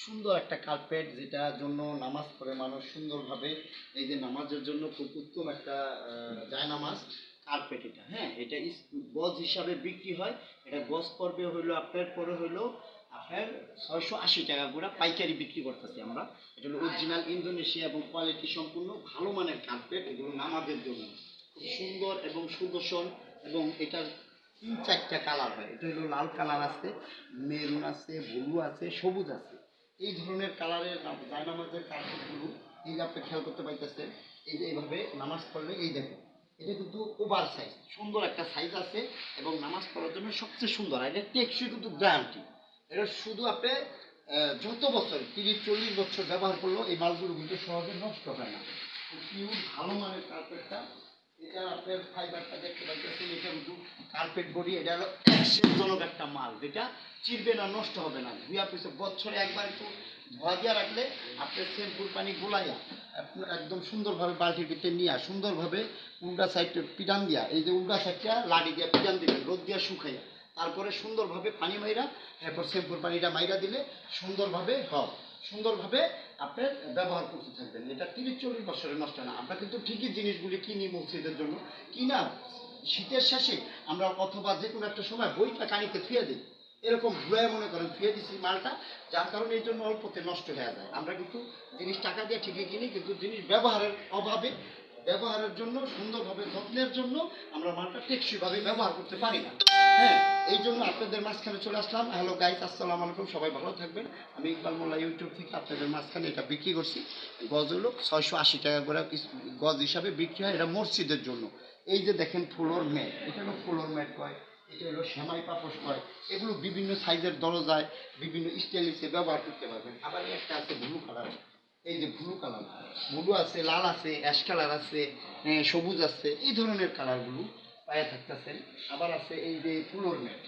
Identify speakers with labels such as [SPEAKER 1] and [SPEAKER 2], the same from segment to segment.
[SPEAKER 1] সুন্দর একটা কার্পেট, যেটার জন্য নামাজ পড়ে মানুষ সুন্দরভাবে। এই যে নামাজের জন্য খুব উত্তম একটা জায়নামাজ কার্পেট এটা। হ্যাঁ, এটা গজ হিসাবে বিক্রি হয়। এটা গজ পড়বে হইলো আপনার পরে হইলো আপনার 680 টাকা করে পাইকারি বিক্রি করতেছি আমরা। এটা হলো অরিজিনাল ইন্দোনেশিয়া এবং কোয়ালিটি সম্পূর্ণ ভালো মানের কার্পেট। এগুলো নামাজের জন্য খুব সুন্দর এবং সুদর্শন। এবং এটার 3-4টা কালার হয়। এটা হলো লাল কালার আছে, মেরুন আছে, ব্লু আছে, সবুজ আছে। এই ধরনের কালারের জায়নামাজের কার্পেটগুলো এই যে আপনি খেয়াল করতে পাইতেছেন। এই যে এইভাবে নামাজ পড়লে এই দেখো, এটা কিন্তু ওভার সাইজ, সুন্দর একটা সাইজ আছে এবং নামাজ পড়ার জন্য সবচেয়ে সুন্দর। আর এটা টেকসই কিন্তু গ্যারান্টি। এটা শুধু আপনি যত বছর 30-40 বছর ব্যবহার করলেও এই মালগুলো কিন্তু সহজে নষ্ট হয় না। পিওর ভালো মানের কার্পেটটা। এটা আপনার ফাইবারটা দেখতে পাচ্ছেন, এটা কিন্তু কার্পেট বডি। এটা হলো জনক একটা মাল, যেটা চিরবে না, নষ্ট হবে না। ধুয়া পিছে বছরে একবার একটু ধোয়া দিয়া রাখলে আপনার শ্যাম্পুর পানি গোলাইয়া একদম সুন্দরভাবে বালতির ভিতরে নিয়ে সুন্দরভাবে উল্টা সাইডটা পিটান দিয়া, এই যে উল্টা সাইডটা লাড়ি দিয়া পিটান দিবেন, রোদ দিয়া শুকাইয়া, তারপরে সুন্দরভাবে পানি মাইরা, এরপর শ্যাম্পুর পানিটা মাইরা দিলে সুন্দরভাবে সুন্দরভাবে আপনার ব্যবহার করতে থাকবেন। এটা 30-40 বছরে নষ্ট না। আমরা কিন্তু ঠিকই জিনিসগুলি কিনি মসজিদের জন্য, কিনা শীতের শেষে আমরা অথবা যে কোনো একটা সময় বইটা কানিতে থুয়ে দিই, এরকম ভুয়ে মনে করেন থুয়ে দিচ্ছি মালটা, যার কারণে এই জন্য অল্পতে নষ্ট হয়ে যায়। আমরা কিন্তু জিনিস টাকা দিয়ে ঠিকই কিনি, কিন্তু জিনিস ব্যবহারের অভাবে, ব্যবহারের জন্য সুন্দরভাবে যত্নের জন্য আমরা মালটা টেকসইভাবে ব্যবহার করতে পারি না। হ্যাঁ, এই জন্য আপনাদের মাঝখানে চলে আসলাম। হ্যালো গাইস, আসসালামু আলাইকুম, সবাই ভালো থাকবেন। আমি ইকবাল মোল্লা ইউটিউব থেকে আপনাদের মাঝখানে এটা বিক্রি করছি। গজ হলো 680 টাকা করে গজ হিসাবে বিক্রি হয়। এটা মসজিদের জন্য। এই যে দেখেন ফ্লোর ম্যাট, এটা হলো ফ্লোর ম্যাট কয়, এটা হলো সেমাই পাপোশ কয়। এগুলো বিভিন্ন সাইজের দরজায় বিভিন্ন স্টাইলিশে ব্যবহার করতে পারবেন। আবার একটা আছে ব্লু কালার, এই যে ব্লু কালার, ব্লু আছে, লাল আছে, অ্যাশ কালার আছে, সবুজ আছে, এই ধরনের কালারগুলো পায়ে থাকতেছেন। আবার আছে এই যে ফ্লোর ম্যাট,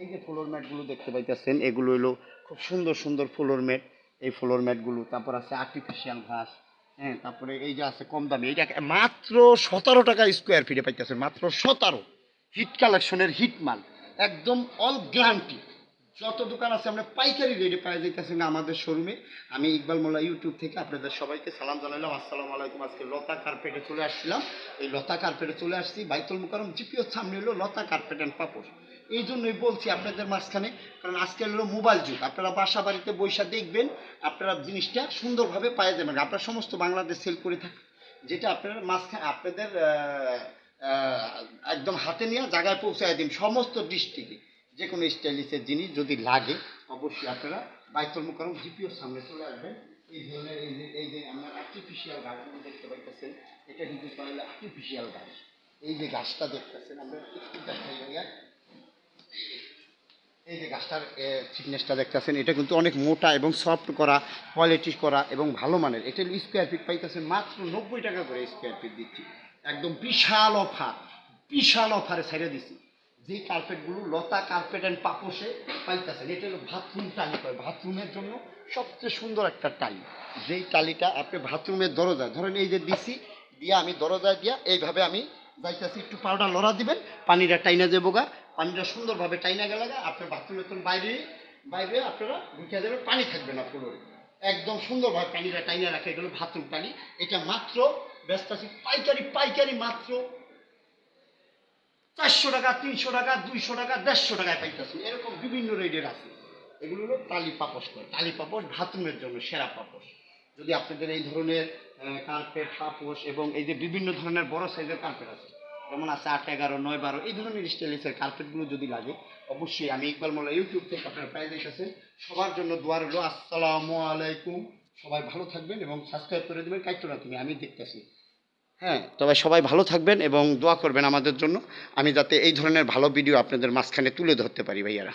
[SPEAKER 1] এই যে ফ্লোর ম্যাটগুলো দেখতে পাইতেছেন, এগুলো হলো খুব সুন্দর সুন্দর ফ্লোর ম্যাট। এই ফ্লোর ম্যাটগুলো, তারপর আছে আর্টিফিশিয়াল ঘাস। হ্যাঁ, তারপরে এই যে আছে কম দামি, এইটা মাত্র 17 টাকা স্কোয়ার ফিটে পাইতেছেন, মাত্র 17। হিট কালেকশনের হিট মাল, একদম অল গ্যারান্টি। যত দোকান আছে আমরা পাইকারি রেটে পাওয়া যাইতেছে না আমাদের শোরুমে। আমি ইকবাল মোল্লা ইউটিউব থেকে আপনাদের সবাইকে সালাম জানাইলাম, আসসালামু আলাইকুম। আজকে লতা কার্পেটে চলে আসছিলাম। এই লতা কার্পেটে চলে আসছি, বাইতুল মুকাররম জিপিওর সামনে হলো লতা কার্পেট অ্যান্ড পাপোশ। এই জন্যই বলছি আপনাদের মাঝখানে, কারণ আজকে হলো মোবাইল যুগ। আপনারা বাসা বাড়িতে বৈশা দেখবেন, আপনারা জিনিসটা সুন্দরভাবে পাওয়া যাবেন। আপনারা সমস্ত বাংলাদেশ সেল করে থাকেন, যেটা আপনারা মাঝখানে আপনাদের একদম হাতে নিয়ে জায়গায় পৌঁছায় দিন। সমস্ত ডিস্ট্রিক্টে যে কোনো স্টাইলিশের জিনিস যদি লাগে, অবশ্যই আপনারা বাইতুল মুকাররম জিপিওর সামনে চলে আসবেন। এই ধরনের এই যে আমরা আর্টিফিশিয়াল গাছগুলো দেখতে পাইতেছেন, এটা কিন্তু তাহলে আর্টিফিশিয়াল গাছ। এই যে গাছটা দেখতেছেন, আমরা একটু দেখাই ভাইয়া, এই যে গাছটার থিকনেসটা দেখতেছেন, এটা কিন্তু অনেক মোটা এবং সফট করা, কোয়ালিটি করা এবং ভালো মানের। এটা স্কোয়ার ফিট পাইতেছেন মাত্র 90 টাকা করে স্কোয়ার ফিট দিচ্ছি। একদম বিশাল অফার, বিশাল অফারে ছেড়ে দিচ্ছি। যে কার্পেটগুলো লতা কার্পেট অ্যান্ড পাপোশে পাইতেছেন, এটা হলো বাথরুম টালি করে, বাথরুমের জন্য সবচেয়ে সুন্দর একটা টালি। যেই টালিটা আপনি বাথরুমের দরজায় ধরেন, এই যে দিছি দিয়া, আমি দরজায় দিয়া এইভাবে আমি যাইতেছি, একটু পাউডার লড়া দিবেন, পানিটা টাইনা যাবো গা, পানিটা সুন্দরভাবে টাইনা গেলে আপনার বাথরুমের তো বাইরে বাইরে আপনারা ঢুকে যাবেন, পানি থাকবে না ফ্লোরে, একদম সুন্দরভাবে পানিটা টাইনা রাখে। এটা হলো বাথরুম টালি। এটা মাত্র ব্যস্ত আছি পাইকারি, পাইকারি মাত্র 400 টাকা, 300 টাকা, 200 টাকা, 150 টাকায় পাইতেছি। এরকম বিভিন্ন রেটের আছে। এগুলো হলো টালি পাপোশ করে, টালি পাপোশ বাথরুমের জন্য সেরা পাপোশ। যদি আপনাদের এই ধরনের কার্পেট পাপোশ এবং এই যে বিভিন্ন ধরনের বড় সাইজের কার্পেট আছে, যেমন আছে 8, 11, 9, 12, এই ধরনের স্টাইলিশের কার্পেটগুলো যদি লাগে, অবশ্যই আমি ইকবাল মোল্লা ইউটিউব থেকে আপনার প্রাইজ এসেছে। সবার জন্য দোয়া রইল। আসসালামু আলাইকুম। সবাই ভালো থাকবেন এবং সাবস্ক্রাইব করে দেবেন। কাইটো না তুমি, আমি দেখতেছি। হ্যাঁ, তবে সবাই ভালো থাকবেন এবং দোয়া করবেন আমাদের জন্য, আমি যাতে এই ধরনের ভালো ভিডিও আপনাদের মাঝখানে তুলে ধরতে পারি ভাইয়ারা।